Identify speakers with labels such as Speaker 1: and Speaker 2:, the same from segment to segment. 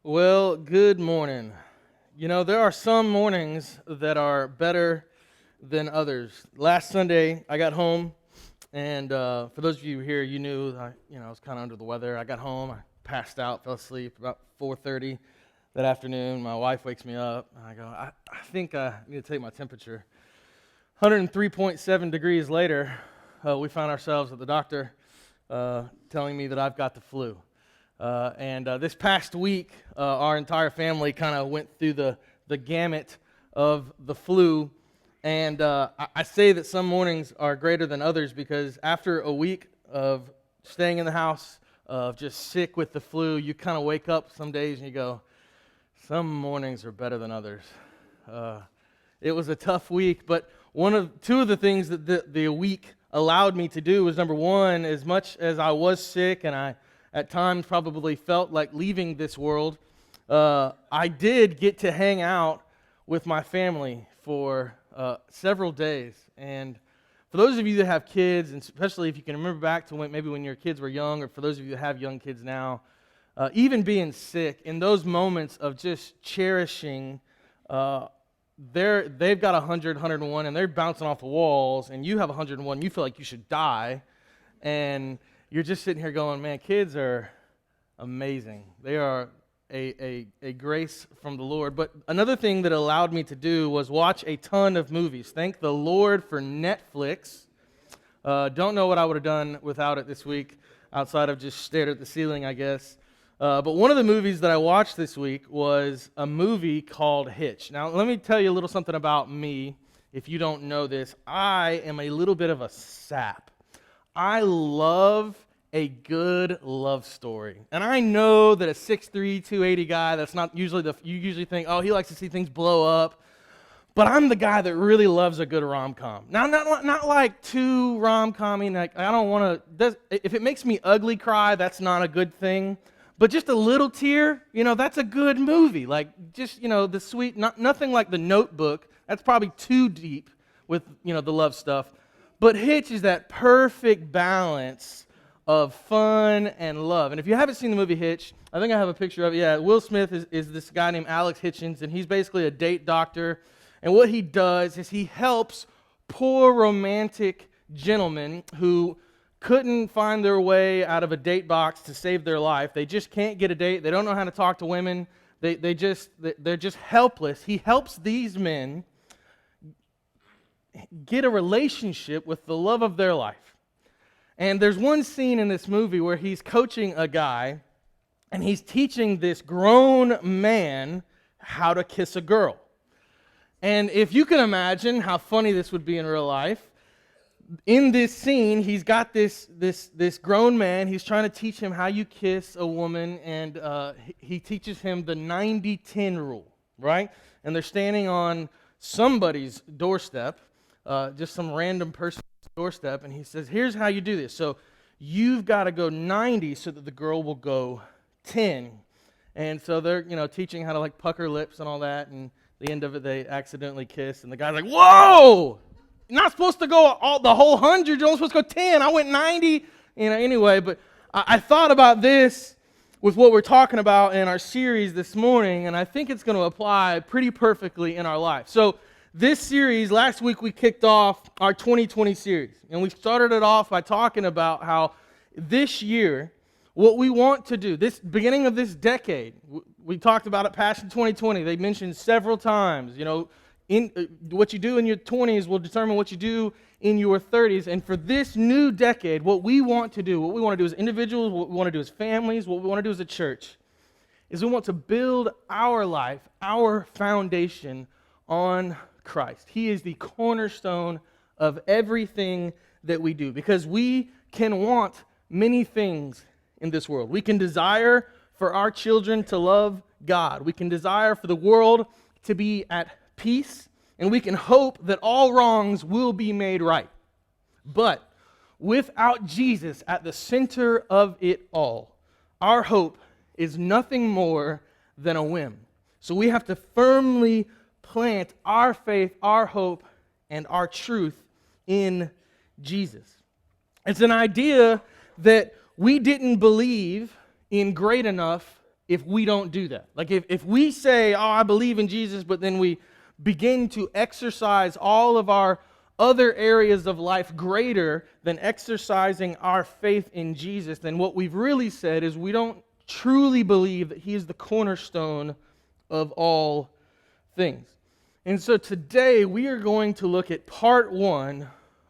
Speaker 1: Well, good morning. There are some mornings that are better than others. Last Sunday, I got home, and for those of you here, you knew I was kind of under the weather. I got home, I passed out, fell asleep about 4:30 that afternoon. My wife wakes me up, and I go, I think I need to take my temperature. 103.7 degrees later, we found ourselves at the doctor telling me that I've got the flu. And this past week, our entire family kind of went through the gamut of the flu. And I say that some mornings are greater than others because after a week of staying in the house, of just sick with the flu, you kind of wake up some days and you go, some mornings are better than others. It was a tough week, but two of the things that the week allowed me to do was, number one, as much as I was sick and I at times probably felt like leaving this world, I did get to hang out with my family for several days. And for those of you that have kids, and especially if you can remember back to when your kids were young, or for those of you that have young kids now, even being sick, in those moments of just cherishing, they've got 100, 101, and they're bouncing off the walls, and you have 101, you feel like you should die, and you're just sitting here going, man, kids are amazing. They are a grace from the Lord. But another thing that allowed me to do was watch a ton of movies. Thank the Lord for Netflix. Don't know what I would have done without it this week, outside of just stared at the ceiling, I guess. But one of the movies that I watched this week was a movie called Hitch. Now, let me tell you a little something about me. If you don't know this, I am a little bit of a sap. I love a good love story. And I know that a 6'3", 280 guy, that's not usually you usually think, oh, he likes to see things blow up. But I'm the guy that really loves a good rom-com. Now, not like too rom-com-y, like I don't want to, if it makes me ugly cry, that's not a good thing. But just a little tear, that's a good movie. Like just, the sweet, nothing like The Notebook. That's probably too deep with, the love stuff. But Hitch is that perfect balance of fun and love. And if you haven't seen the movie Hitch, I think I have a picture of it. Yeah, Will Smith is this guy named Alex Hitchens, and he's basically a date doctor. And what he does is he helps poor romantic gentlemen who couldn't find their way out of a date box to save their life. They just can't get a date. They don't know how to talk to women. They're just helpless. He helps these men get a relationship with the love of their life. And there's one scene in this movie where he's coaching a guy, and he's teaching this grown man how to kiss a girl. And if you can imagine how funny this would be in real life, in this scene, he's got this grown man. He's trying to teach him how you kiss a woman, and he teaches him the 90-10 rule, right? And they're standing on somebody's doorstep, just some random person's doorstep, and he says, here's how you do this. So you've got to go 90 so that the girl will go 10. And so they're, teaching how to like pucker lips and all that, and at the end of it, they accidentally kiss, and the guy's like, whoa! You're not supposed to go the whole 100, you're only supposed to go 10. I went 90, anyway, but I thought about this with what we're talking about in our series this morning, and I think it's going to apply pretty perfectly in our life. So this series, last week we kicked off our 2020 series, and we started it off by talking about how this year, what we want to do, this beginning of this decade, we talked about it, Passion 2020, they mentioned several times, what you do in your 20s will determine what you do in your 30s. And for this new decade, what we want to do as individuals, what we want to do as families, what we want to do as a church, is we want to build our life, our foundation on Christ. He is the cornerstone of everything that we do, because we can want many things in this world. We can desire for our children to love God. We can desire for the world to be at peace, and we can hope that all wrongs will be made right. But without Jesus at the center of it all, our hope is nothing more than a whim. So we have to firmly plant our faith, our hope, and our truth in Jesus. It's an idea that we didn't believe in great enough if we don't do that. Like if we say, oh, I believe in Jesus, but then we begin to exercise all of our other areas of life greater than exercising our faith in Jesus, then what we've really said is we don't truly believe that He is the cornerstone of all things. And so today we are going to look at part one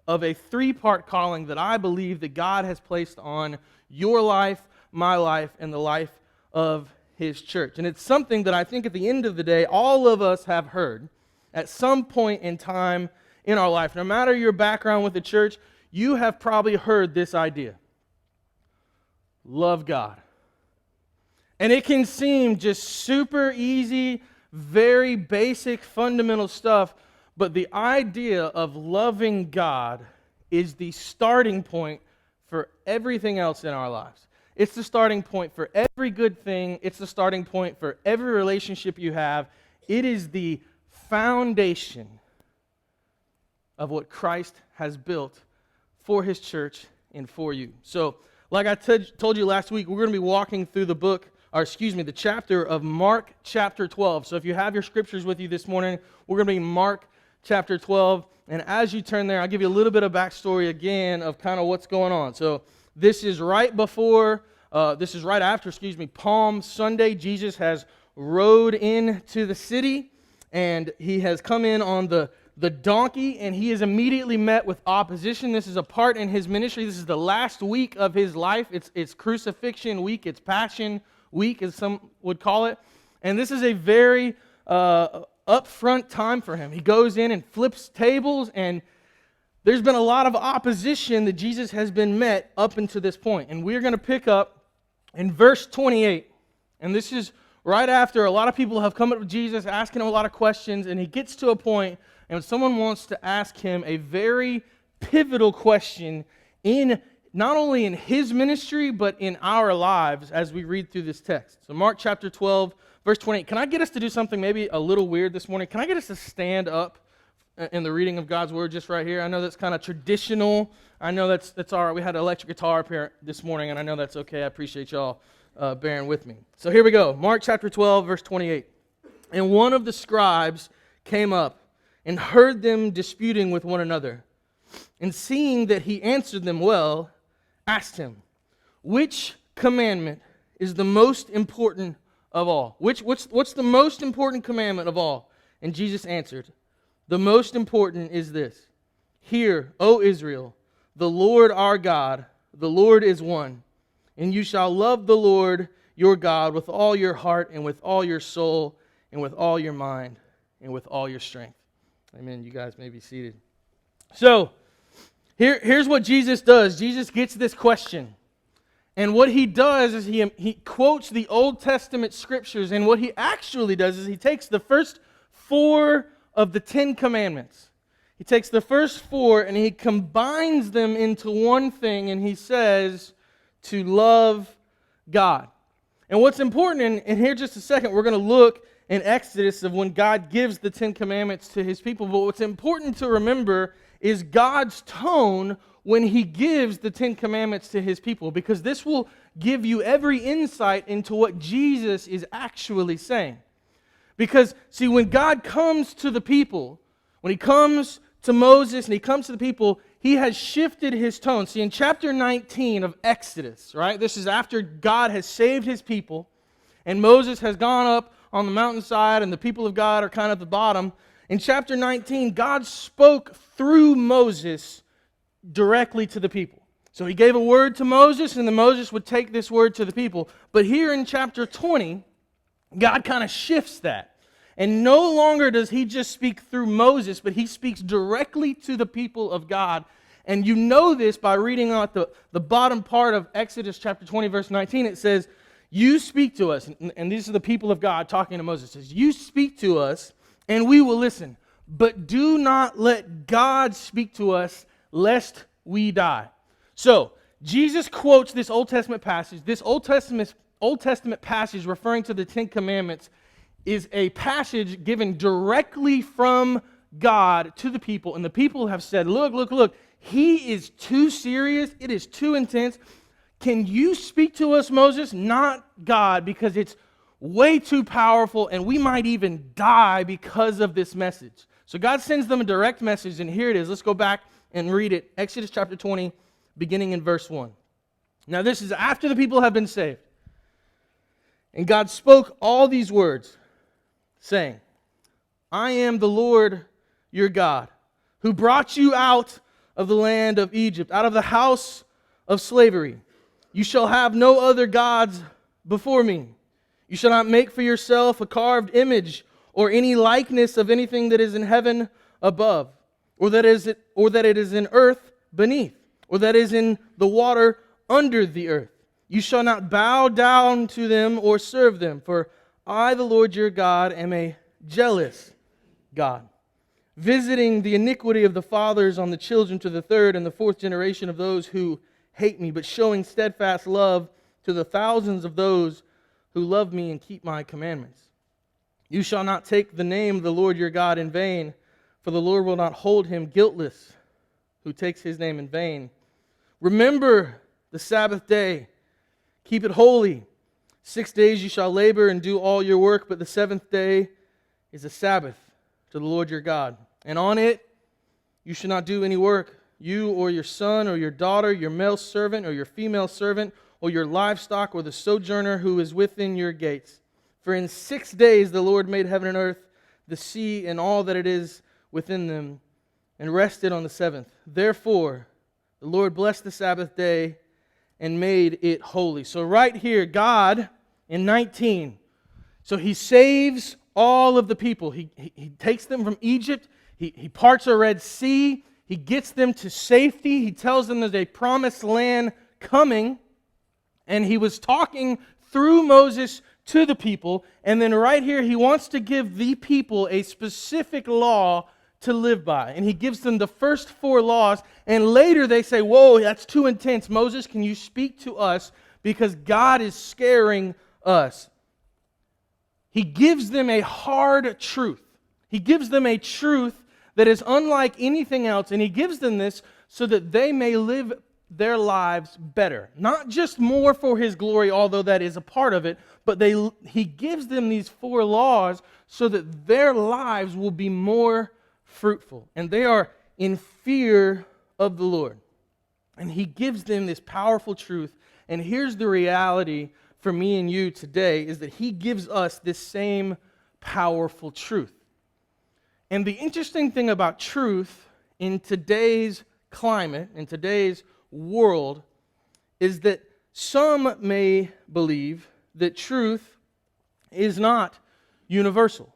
Speaker 1: of a three-part calling that I believe that God has placed on your life, my life, and the life of His church. And it's something that I think at the end of the day, all of us have heard at some point in time in our life. No matter your background with the church, you have probably heard this idea. Love God. And it can seem just super easy, very basic, fundamental stuff, but the idea of loving God is the starting point for everything else in our lives. It's the starting point for every good thing. It's the starting point for every relationship you have. It is the foundation of what Christ has built for His church and for you. So, like I told you last week, we're going to be walking through the chapter of Mark chapter 12. So if you have your scriptures with you this morning, we're going to be in Mark chapter 12. And as you turn there, I'll give you a little bit of backstory again of kind of what's going on. So this is right after Palm Sunday. Jesus has rode into the city, and He has come in on the donkey, and He is immediately met with opposition. This is a part in His ministry. This is the last week of His life. It's crucifixion week. It's passion week, as some would call it. And this is a very upfront time for Him. He goes in and flips tables, and there's been a lot of opposition that Jesus has been met up until this point. And we're going to pick up in verse 28. And this is right after a lot of people have come up to Jesus, asking Him a lot of questions, and He gets to a point, and someone wants to ask Him a very pivotal question not only in His ministry, but in our lives as we read through this text. So Mark chapter 12, verse 28. Can I get us to do something maybe a little weird this morning? Can I get us to stand up in the reading of God's Word just right here? I know that's kind of traditional. I know that's all right. We had an electric guitar up here this morning, and I know that's okay. I appreciate y'all bearing with me. So here we go. Mark chapter 12, verse 28. And one of the scribes came up and heard them disputing with one another. And seeing that he answered them well, asked him, which commandment is the most important of all? What's the most important commandment of all? And Jesus answered, the most important is this. Hear, O Israel, the Lord our God, the Lord is one. And you shall love the Lord your God with all your heart and with all your soul and with all your mind and with all your strength. Amen. You guys may be seated. So, here's what Jesus does. Jesus gets this question. And what He does is he quotes the Old Testament scriptures. And what He actually does is He takes the first 4 of the 10 commandments. He takes the first 4 and He combines them into one thing. And He says to love God. And what's important, and here just a second, we're going to look in Exodus of when God gives the 10 commandments to His people. But what's important to remember is God's tone when He gives the 10 commandments to His people, because this will give you every insight into what Jesus is actually saying. Because, see, when God comes to the people, when He comes to Moses and He comes to the people, He has shifted His tone. See, in chapter 19 of Exodus, right, this is after God has saved His people, and Moses has gone up on the mountainside, and the people of God are kind of at the bottom. In chapter 19, God spoke through Moses directly to the people. So He gave a word to Moses, and then Moses would take this word to the people. But here in chapter 20, God kind of shifts that. And no longer does He just speak through Moses, but He speaks directly to the people of God. And you know this by reading out the bottom part of Exodus chapter 20, verse 19. It says, you speak to us, and these are the people of God talking to Moses. It says, you speak to us, and we will listen. But do not let God speak to us, lest we die. So, Jesus quotes this Old Testament passage. This Old Testament passage referring to the 10 Commandments is a passage given directly from God to the people. And the people have said, look, He is too serious. It is too intense. Can you speak to us, Moses? Not God, because it's way too powerful, and we might even die because of this message. So God sends them a direct message, and here it is. Let's go back and read it. Exodus chapter 20, beginning in verse 1. Now this is after the people have been saved. And God spoke all these words, saying, I am the Lord your God, who brought you out of the land of Egypt, out of the house of slavery. You shall have no other gods before me. You shall not make for yourself a carved image or any likeness of anything that is in heaven above, or that it is in earth beneath, or that is in the water under the earth. You shall not bow down to them or serve them, for I, the Lord your God, am a jealous God, visiting the iniquity of the fathers on the children to the third and the fourth generation of those who hate me, but showing steadfast love to the thousands of those who love me and keep my commandments. You shall not take the name of the Lord your God in vain, for the Lord will not hold him guiltless who takes his name in vain. Remember the Sabbath day, keep it holy. 6 days you shall labor and do all your work, but the seventh day is a Sabbath to the Lord your God. And on it you shall not do any work, you or your son or your daughter, your male servant or your female servant, or your livestock or the sojourner who is within your gates. For in 6 days the Lord made heaven and earth, the sea and all that it is within them, and rested on the seventh. Therefore the Lord blessed the Sabbath day and made it holy. So right here, God in 19, so He saves all of the people. He takes them from Egypt. He parts a Red Sea. He gets them to safety. He tells them there's a promised land coming. And He was talking through Moses to the people. And then right here, He wants to give the people a specific law to live by. And He gives them the first 4 laws. And later they say, whoa, that's too intense. Moses, can you speak to us? Because God is scaring us. He gives them a hard truth. He gives them a truth that is unlike anything else. And He gives them this so that they may live their lives better. Not just more for His glory, although that is a part of it, but He gives them these 4 laws so that their lives will be more fruitful. And they are in fear of the Lord. And He gives them this powerful truth. And here's the reality for me and you today, is that He gives us this same powerful truth. And the interesting thing about truth in today's climate, in today's world, is that some may believe that truth is not universal.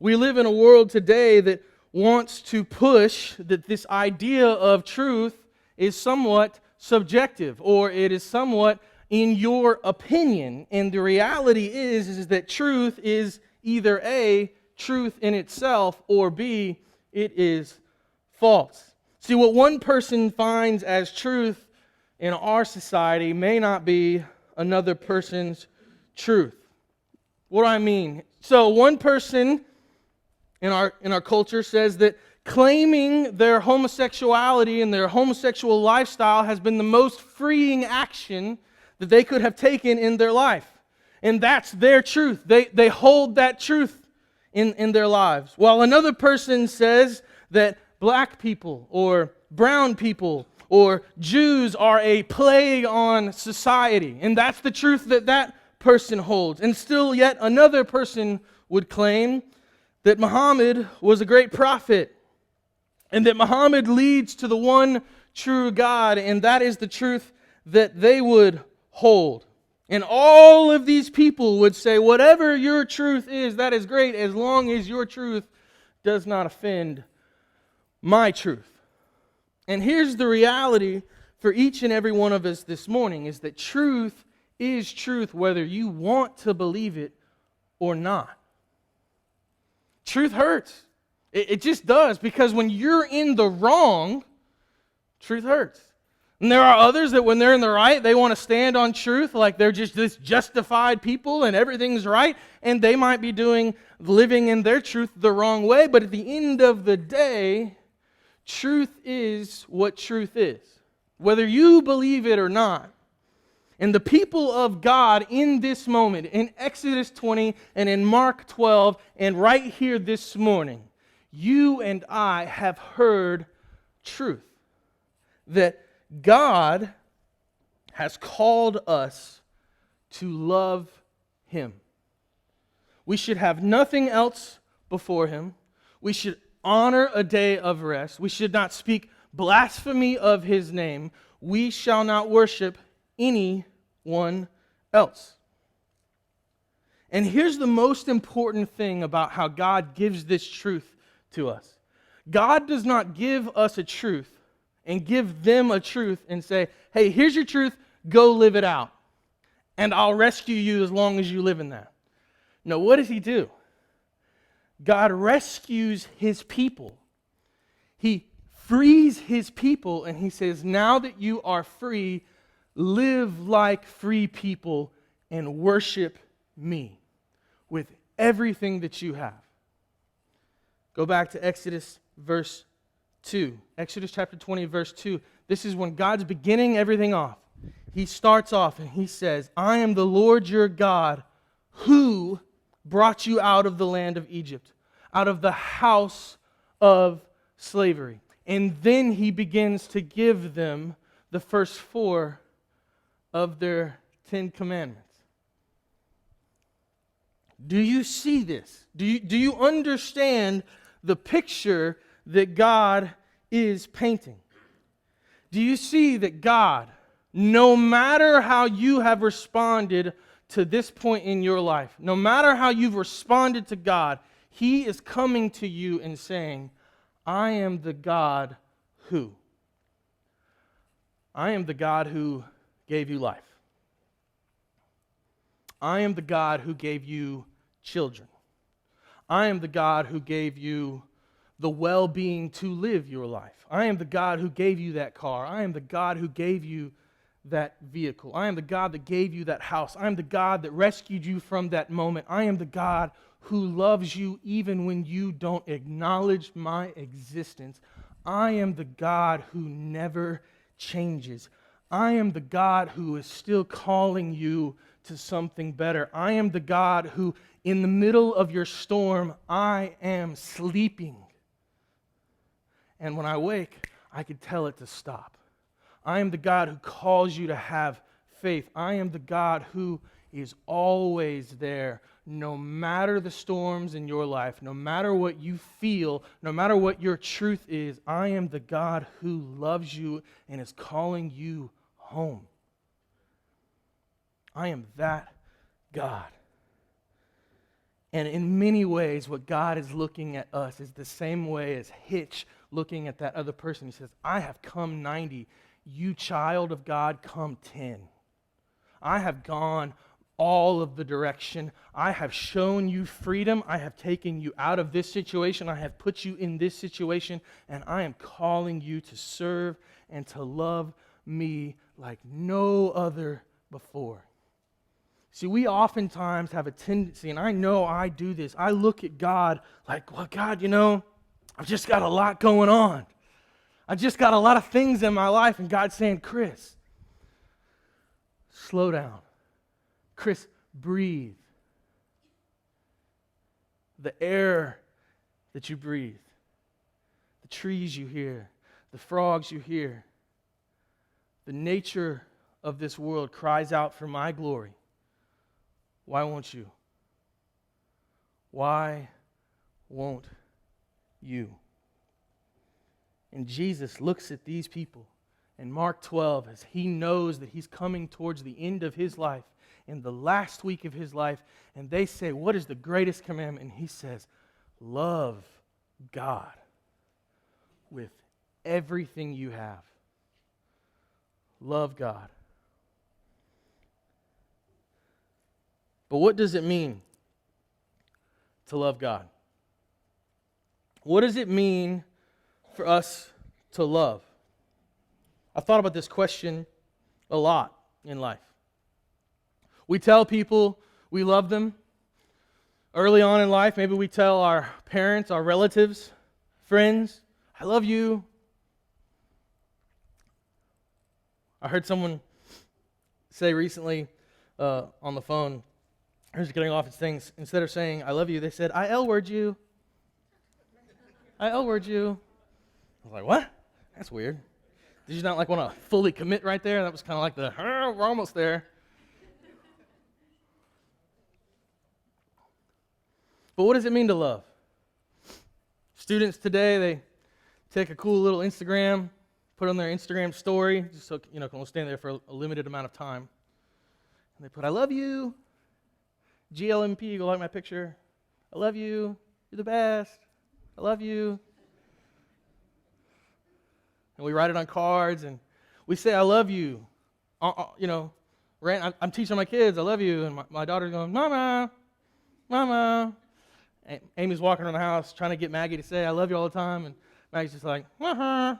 Speaker 1: We live in a world today that wants to push that this idea of truth is somewhat subjective, or it is somewhat in your opinion. And the reality is that truth is either A, truth in itself, or B, it is false. See, what one person finds as truth in our society may not be another person's truth. What do I mean? So one person in our culture says that claiming their homosexuality and their homosexual lifestyle has been the most freeing action that they could have taken in their life. And that's their truth. They hold that truth in their lives. While another person says that black people or brown people or Jews are a plague on society. And that's the truth that person holds. And still yet another person would claim that Muhammad was a great prophet and that Muhammad leads to the one true God, and that is the truth that they would hold. And all of these people would say, whatever your truth is, that is great, as long as your truth does not offend my truth. And here's the reality for each and every one of us this morning, is that truth is truth whether you want to believe it or not. Truth hurts. It just does, because when you're in the wrong, truth hurts. And there are others that when they're in the right, they want to stand on truth like they're just this justified people and everything's right, and they might be living in their truth the wrong way. But at the end of the day, truth is what truth is, whether you believe it or not. And the people of God in this moment, in Exodus 20 and in Mark 12, and right here this morning, you and I have heard truth. That God has called us to love Him. We should have nothing else before Him. We should honor a day of rest. We should not speak blasphemy of His name. We shall not worship anyone else. And here's the most important thing about how God gives this truth to us. God does not give us a truth and give them a truth and say, hey, here's your truth, go live it out. And I'll rescue you as long as you live in that. No, what does He do? God rescues His people. He frees His people and He says, now that you are free, live like free people and worship me with everything that you have. Go back to Exodus verse 2. Exodus chapter 20 verse 2. This is when God's beginning everything off. He starts off and He says, I am the Lord your God who brought you out of the land of Egypt, out of the house of slavery. And then He begins to give them the first 4 of their 10 commandments. Do you see this? Do you understand the picture that God is painting? Do you see that God, no matter how you have responded to this point in your life, no matter how you've responded to God, He is coming to you and saying, I am the God who? I am the God who gave you life. I am the God who gave you children. I am the God who gave you the well-being to live your life. I am the God who gave you that car. I am the God who gave you that vehicle. I am the God that gave you that house. I am the God that rescued you from that moment. I am the God who loves you even when you don't acknowledge my existence. I am the God who never changes. I am the God who is still calling you to something better. I am the God who, in the middle of your storm, I am sleeping. And when I wake, I can tell it to stop. I am the God who calls you to have faith. I am the God who is always there, no matter the storms in your life, no matter what you feel, no matter what your truth is. I am the God who loves you and is calling you home. I am that God. And in many ways, what God is looking at us is the same way as Hitch looking at that other person. He says, I have come 90. You child of God, come 10. I have gone all of the direction. I have shown you freedom. I have taken you out of this situation. I have put you in this situation. And I am calling you to serve and to love me like no other before. See, we oftentimes have a tendency, and I know I do this, I look at God like, well, God, I've just got a lot going on. I've just got a lot of things in my life, and God's saying, Chris, slow down. Chris, breathe. The air that you breathe, the trees you hear, the frogs you hear, the nature of this world cries out for my glory. Why won't you? Why won't you? And Jesus looks at these people in Mark 12 as He knows that He's coming towards the end of His life, in the last week of His life, and they say, what is the greatest commandment? And He says, love God with everything you have. Love God. But what does it mean to love God? What does it mean for us to love? I've thought about this question a lot in life. We tell people we love them early on in life. Maybe we tell our parents, our relatives, friends, I love you. I heard someone say recently on the phone. I was getting off its things. Instead of saying, I love you, they said, I L-word you. I L-word you. I was like, what? That's weird. Did you not like want to fully commit right there? That was kind of like the, we're almost there. But what does it mean to love? Students today, they take a cool little Instagram, put on their Instagram story, just so, can only stand there for a limited amount of time. And they put, I love you. GLMP, go like my picture. I love you. You're the best. I love you. And we write it on cards, and we say, I love you. I'm teaching my kids, I love you. And my daughter's going, Mama, Mama. And Amy's walking around the house trying to get Maggie to say, I love you all the time. And Maggie's just like, And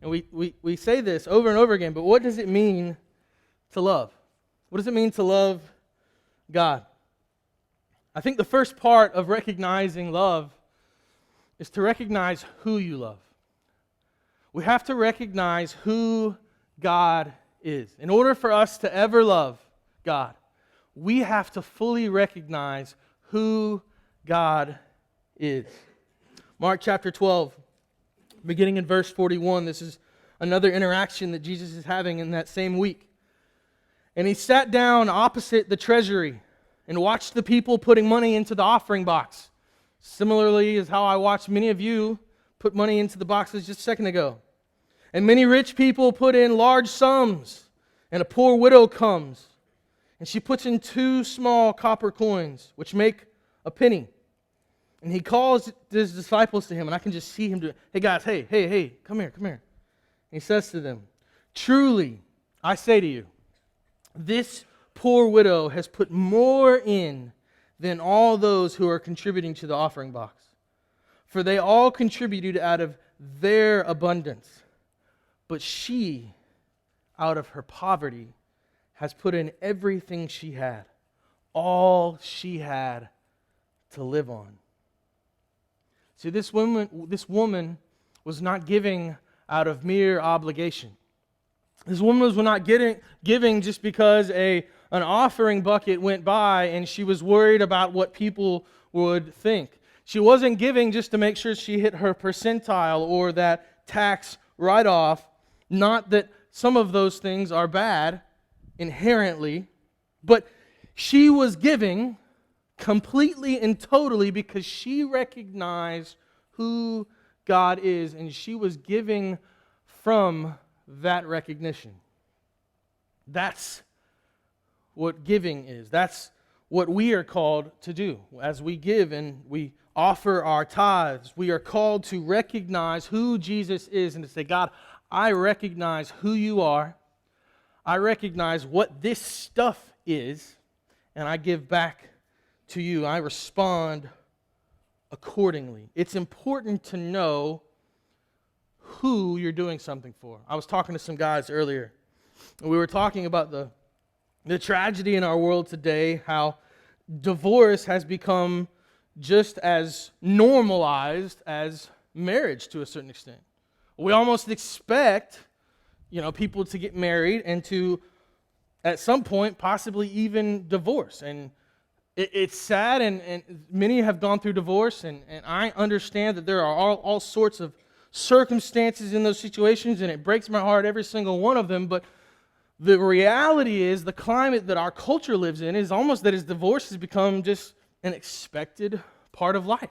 Speaker 1: we say this over and over again, but what does it mean to love? What does it mean to love God? I think the first part of recognizing love is to recognize who you love. We have to recognize who God is. In order for us to ever love God, we have to fully recognize who God is. Mark chapter 12, beginning in verse 41, this is another interaction that Jesus is having in that same week. And he sat down opposite the treasury and watched the people putting money into the offering box. Similarly is how I watched many of you put money into the boxes just a second ago. And many rich people put in large sums, and a poor widow comes, and she puts in 2 small copper coins, which make a penny. And he calls his disciples to him, and I can just see him do it. Hey guys, hey, come here. And he says to them, truly, I say to you, this poor widow has put more in than all those who are contributing to the offering box. For they all contributed out of their abundance. But she, out of her poverty, has put in everything she had, all she had to live on. See, this woman was not giving out of mere obligation. This woman was not giving just because an offering bucket went by and she was worried about what people would think. She wasn't giving just to make sure she hit her percentile or that tax write-off. Not that some of those things are bad inherently, but she was giving completely and totally because she recognized who God is, and she was giving from that recognition. That's what giving is. That's what we are called to do. As we give and we offer our tithes, we are called to recognize who Jesus is and to say, God, I recognize who you are. I recognize what this stuff is, and I give back to you. I respond accordingly. It's important to know who you're doing something for. I was talking to some guys earlier. We were talking about the tragedy in our world today, how divorce has become just as normalized as marriage to a certain extent. We almost expect, people to get married and to, at some point, possibly even divorce. And it's sad, and many have gone through divorce, and I understand that there are all sorts of circumstances in those situations, and it breaks my heart, every single one of them. But the reality is, the climate that our culture lives in is almost that divorce has become just an expected part of life.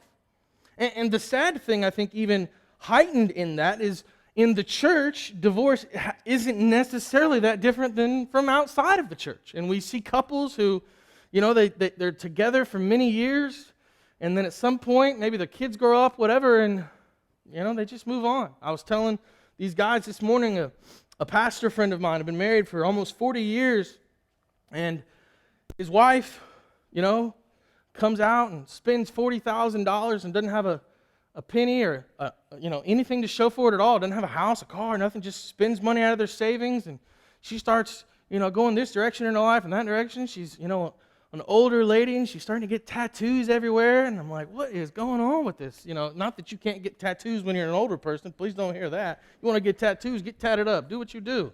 Speaker 1: And the sad thing, I think, even heightened in that is in the church, divorce isn't necessarily that different than from outside of the church. And we see couples who, they're together for many years, and then at some point, maybe the kids grow up, whatever, and, they just move on. I was telling these guys this morning, a pastor friend of mine had been married for almost 40 years, and his wife, comes out and spends $40,000 and doesn't have a penny or anything to show for it at all. Doesn't have a house, a car, nothing. Just spends money out of their savings, and she starts going this direction in her life and that direction. She's an older lady, and she's starting to get tattoos everywhere. And I'm like, what is going on with this? Not that you can't get tattoos when you're an older person. Please don't hear that. You want to get tattoos, get tatted up. Do what you do.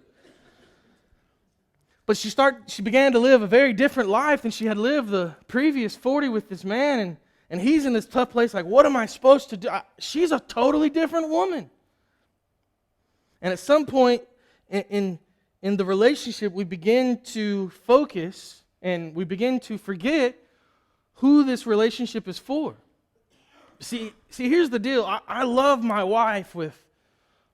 Speaker 1: But she began to live a very different life than she had lived the previous 40 with this man, and he's in this tough place, like, what am I supposed to do? She's a totally different woman. And at some point in the relationship, we begin to focus and we begin to forget who this relationship is for. See, here's the deal. I love my wife with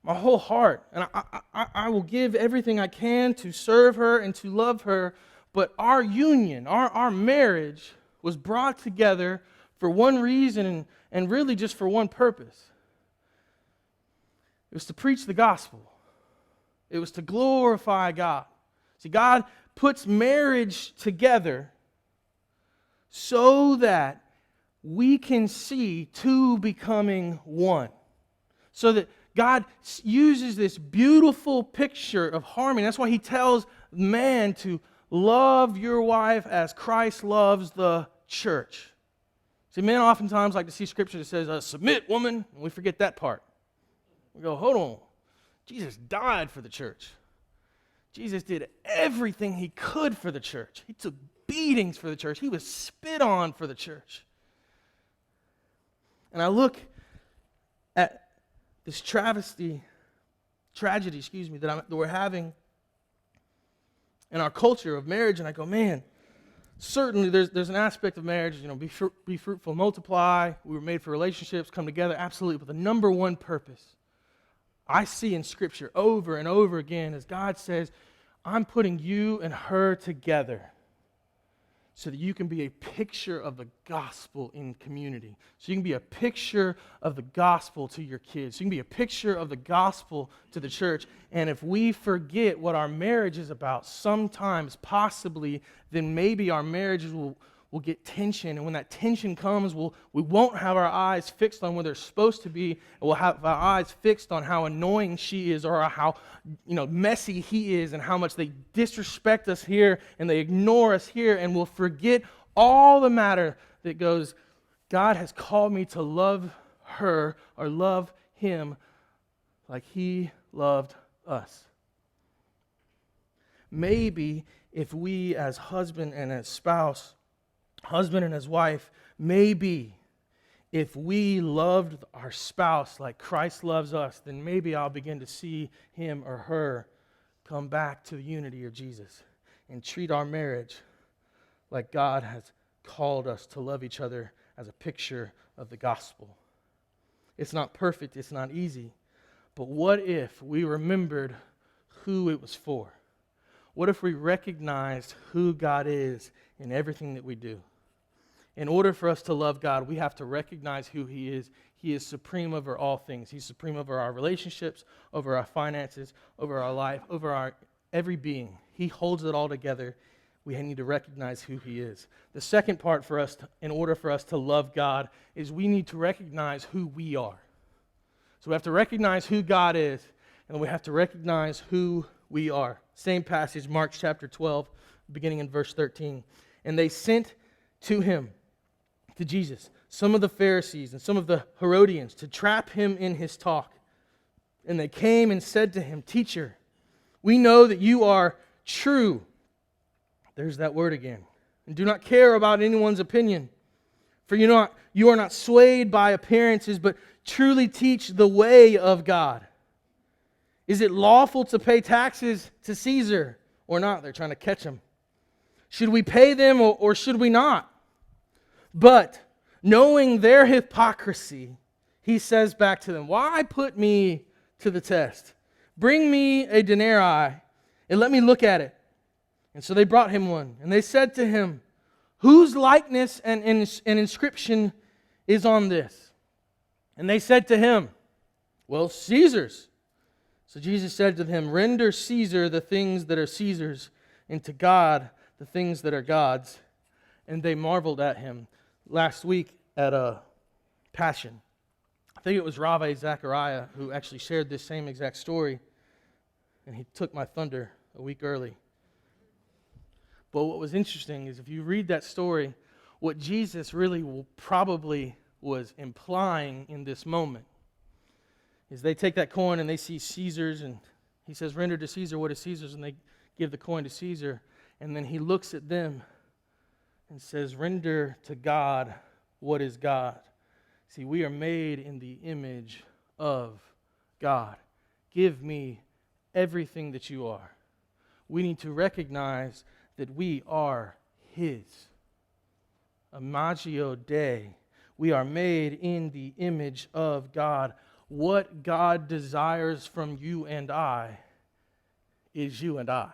Speaker 1: my whole heart, and I will give everything I can to serve her and to love her, but our union, our marriage was brought together for one reason and really just for one purpose. It was to preach the gospel. It was to glorify God. See, God puts marriage together so that we can see two becoming one. So that God uses this beautiful picture of harmony. That's why He tells man to love your wife as Christ loves the church. See, men oftentimes like to see scripture that says, submit, woman, and we forget that part. We go, hold on. Jesus died for the church. Jesus did everything He could for the church. He took beatings for the church. He was spit on for the church. And I look at this tragedy, that we're having in our culture of marriage, and I go, man, certainly there's an aspect of marriage, be fruitful, multiply. We were made for relationships, come together, absolutely. But the number one purpose I see in Scripture over and over again is God says, I'm putting you and her together so that you can be a picture of the gospel in community. So you can be a picture of the gospel to your kids. So you can be a picture of the gospel to the church. And if we forget what our marriage is about, sometimes, possibly, then maybe our marriages will get tension. And when that tension comes, we won't have our eyes fixed on where they're supposed to be. And we'll have our eyes fixed on how annoying she is, or how messy he is, and how much they disrespect us here and they ignore us here. And we'll forget all the matter that goes, God has called me to love her or love him like He loved us. Maybe if we as husband and as spouse, husband and his wife, maybe if we loved our spouse like Christ loves us, then maybe I'll begin to see him or her come back to the unity of Jesus and treat our marriage like God has called us to love each other as a picture of the gospel. It's not perfect, it's not easy, but what if we remembered who it was for? What if we recognized who God is in everything that we do? In order for us to love God, we have to recognize who He is. He is supreme over all things. He's supreme over our relationships, over our finances, over our life, over our every being. He holds it all together. We need to recognize who He is. The second part for us, in order for us to love God, is we need to recognize who we are. So we have to recognize who God is, and we have to recognize who we are. Same passage, Mark chapter 12, beginning in verse 13. And they sent to Him, to Jesus, some of the Pharisees and some of the Herodians to trap Him in His talk. And they came and said to Him, Teacher, we know that you are true. There's that word again. And do not care about anyone's opinion. For you are not swayed by appearances, but truly teach the way of God. Is it lawful to pay taxes to Caesar or not? They're trying to catch Him. Should we pay them or should we not? But knowing their hypocrisy, He says back to them, why put me to the test? Bring me a denarii and let me look at it. And so they brought Him one. And they said to Him, whose likeness and inscription is on this? And they said to Him, well, Caesar's. So Jesus said to them, render Caesar the things that are Caesar's, and to God the things that are God's. And they marveled at Him. Last week at a Passion, I think it was Ravi Zachariah who actually shared this same exact story, and he took my thunder a week early. But what was interesting is if you read that story, what Jesus really probably was implying in this moment is they take that coin and they see Caesar's, and He says, render to Caesar what is Caesar's, and they give the coin to Caesar. And then he looks at them and says, render to God what is God. See, we are made in the image of God. Give me everything that you are. We need to recognize that we are His. Imagio Dei. We are made in the image of God. What God desires from you and I is you and I.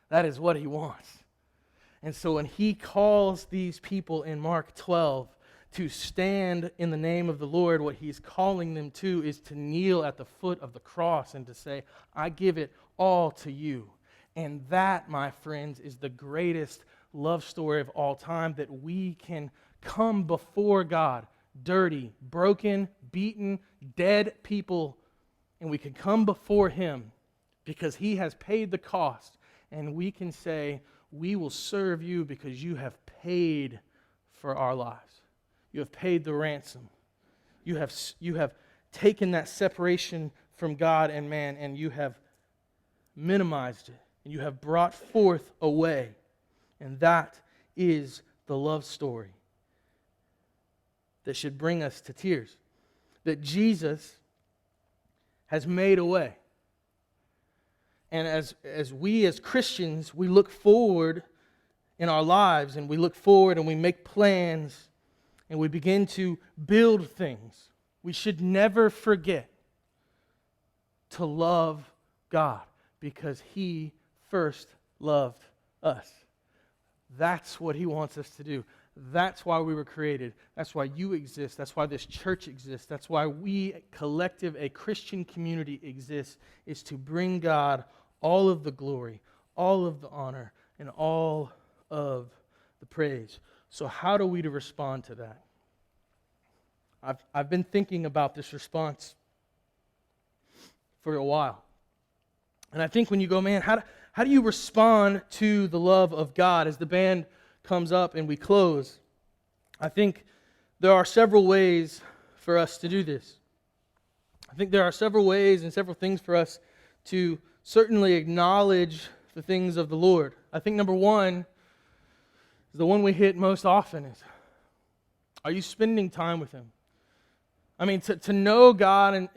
Speaker 1: That is what He wants. And so when He calls these people in Mark 12 to stand in the name of the Lord, what He's calling them to is to kneel at the foot of the cross and to say, I give it all to you. And that, my friends, is the greatest love story of all time, that we can come before God, dirty, broken, beaten, dead people, and we can come before Him because He has paid the cost, and we can say, we will serve you because you have paid for our lives. You have paid the ransom. You have taken that separation from God and man, and you have minimized it, and you have brought forth a way. And that is the love story that should bring us to tears. That Jesus has made a way. And as we as Christians, we look forward in our lives, and we look forward and we make plans, and we begin to build things. We should never forget to love God because He first loved us. That's what He wants us to do. That's why we were created. That's why you exist. That's why this church exists. That's why we, a Christian community, exists, is to bring God all of the glory, all of the honor, and all of the praise. So how do we respond to that? I've been thinking about this response for a while. And I think when you go, man, how do you respond to the love of God as the band comes up and we close? I think there are several ways for us to do this. I think there are several ways and several things for us to certainly acknowledge the things of the Lord. I think number one is the one we hit most often is, are you spending time with Him? I mean, to know God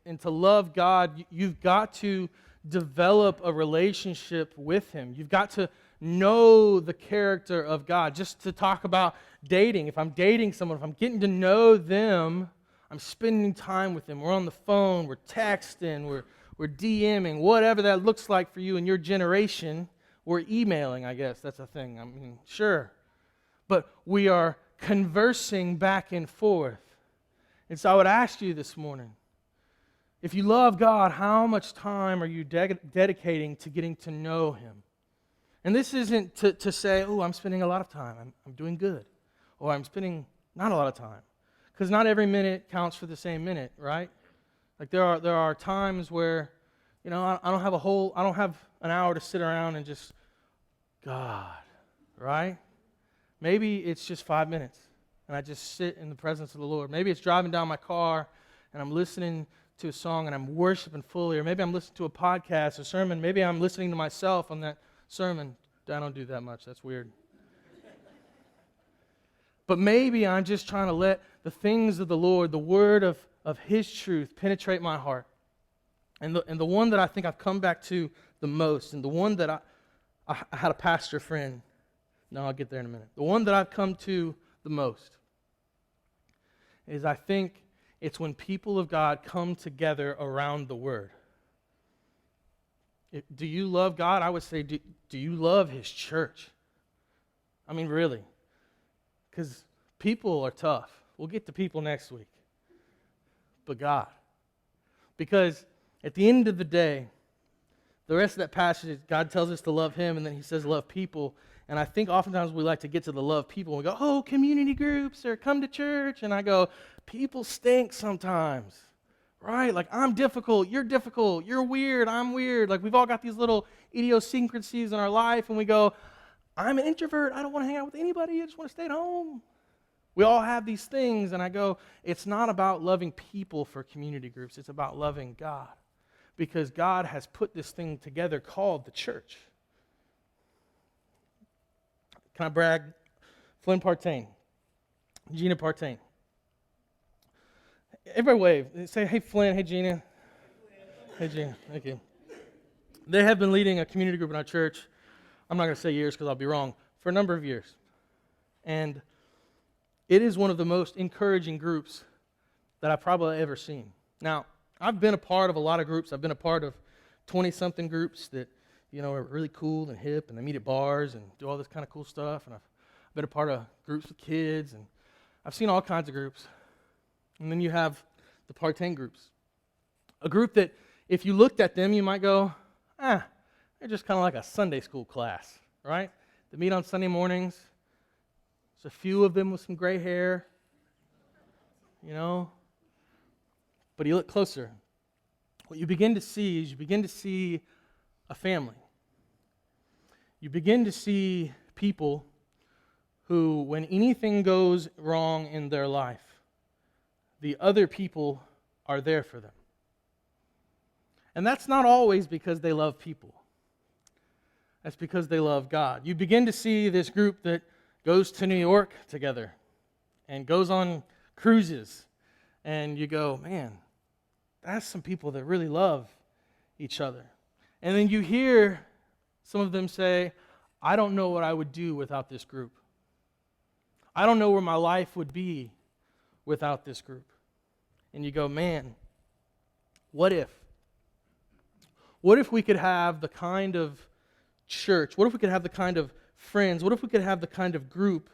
Speaker 1: and to love God, you've got to develop a relationship with Him. You've got to know the character of God. Just to talk about dating, if I'm dating someone, if I'm getting to know them, I'm spending time with them. We're on the phone, we're texting, we're DMing, whatever that looks like for you in your generation. We're emailing, I guess. That's a thing. I mean, sure. But we are conversing back and forth. And so I would ask you this morning, if you love God, how much time are you dedicating to getting to know Him? And this isn't to say, oh, I'm spending a lot of time. I'm doing good. Or I'm spending not a lot of time. Because not every minute counts for the same minute, right? Like there are times where, I don't have an hour to sit around and just, God, right? Maybe it's just 5 minutes. And I just sit in the presence of the Lord. Maybe it's driving down my car and I'm listening to a song and I'm worshiping fully. Or maybe I'm listening to a podcast, a sermon. Maybe I'm listening to myself on that sermon. I don't do that much. That's weird. But maybe I'm just trying to let the things of the Lord, the word of His truth, penetrate my heart. And the one that I think I've come back to the most, and the one that I had a pastor friend. No, I'll get there in a minute. The one that I've come to the most is, I think it's when people of God come together around the Word. Do you love God? I would say, do you love His church? I mean, really. Because people are tough. We'll get to people next week. But God. Because at the end of the day, the rest of that passage, God tells us to love Him, and then He says love people. And I think oftentimes we like to get to the love people, and we go, oh, community groups, or come to church. And I go, people stink sometimes, right? Like, I'm difficult, you're weird, I'm weird. Like, we've all got these little idiosyncrasies in our life, and we go, I'm an introvert, I don't want to hang out with anybody, I just want to stay at home. We all have these things, and I go, it's not about loving people for community groups, it's about loving God. Because God has put this thing together called the church. Can I brag? Flynn Partain, Gina Partain. Everybody wave. Say, hey, Flynn. Hey, Gina. Hey, Gina. Thank you. They have been leading a community group in our church. I'm not going to say years because I'll be wrong. For a number of years. And it is one of the most encouraging groups that I've probably ever seen. Now, I've been a part of a lot of groups. I've been a part of 20-something groups that, are really cool and hip, and they meet at bars and do all this kind of cool stuff. And I've been a part of groups with kids, and I've seen all kinds of groups. And then you have the Partain groups. A group that, if you looked at them, you might go, they're just kind of like a Sunday school class, right? They meet on Sunday mornings. There's a few of them with some gray hair, But you look closer. What you begin to see is a family. You begin to see people who, when anything goes wrong in their life, the other people are there for them. And that's not always because they love people. That's because they love God. You begin to see this group that goes to New York together and goes on cruises. And you go, man, that's some people that really love each other. And then you hear some of them say, I don't know what I would do without this group. I don't know where my life would be without this group. And you go, man, what if? What if we could have the kind of church, what if we could have the kind of friends, what if we could have the kind of group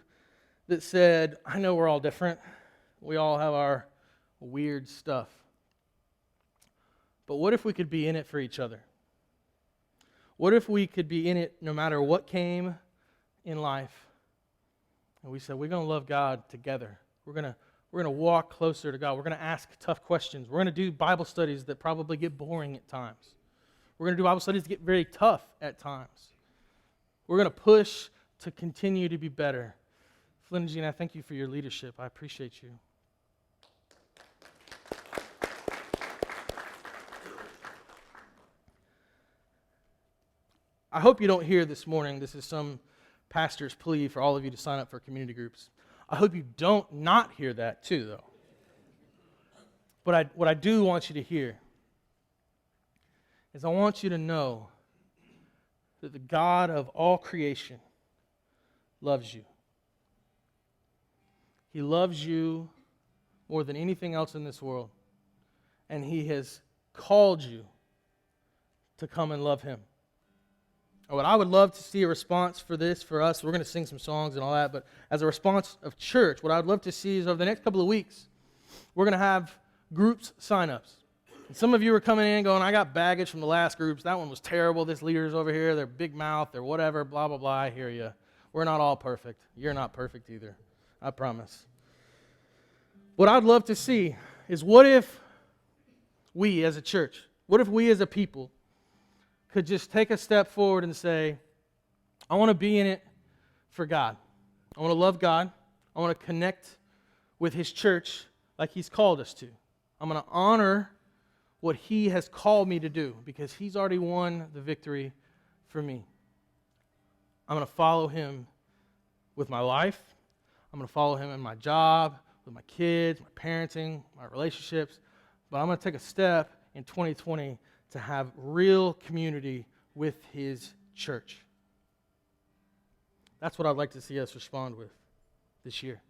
Speaker 1: that said, I know we're all different, we all have our weird stuff, but what if we could be in it for each other? What if we could be in it no matter what came in life? And we said, we're going to love God together. We're going to walk closer to God. We're going to ask tough questions. We're going to do Bible studies that probably get boring at times. We're going to do Bible studies that get very tough at times. We're going to push to continue to be better. Flynn and Gina, I thank you for your leadership. I appreciate you. I hope you don't hear this morning, this is some pastor's plea for all of you to sign up for community groups. I hope you don't not hear that too, though. But what I do want you to hear is I want you to know that the God of all creation loves you. He loves you more than anything else in this world. And He has called you to come and love Him. What I would love to see a response for this, for us, we're going to sing some songs and all that, but as a response of church, what I would love to see is over the next couple of weeks, we're going to have groups sign-ups. And some of you are coming in going, I got baggage from the last groups. That one was terrible. This leader's over here. They're big mouth. They're whatever, blah, blah, blah. I hear you. We're not all perfect. You're not perfect either. I promise. What I'd love to see is what if we as a church, what if we as a people could just take a step forward and say, I want to be in it for God. I want to love God. I want to connect with His church like He's called us to. I'm going to honor what He has called me to do because He's already won the victory for me. I'm going to follow Him with my life. I'm going to follow Him in my job, with my kids, my parenting, my relationships. But I'm going to take a step in 2020 to have real community with His church. That's what I'd like to see us respond with this year.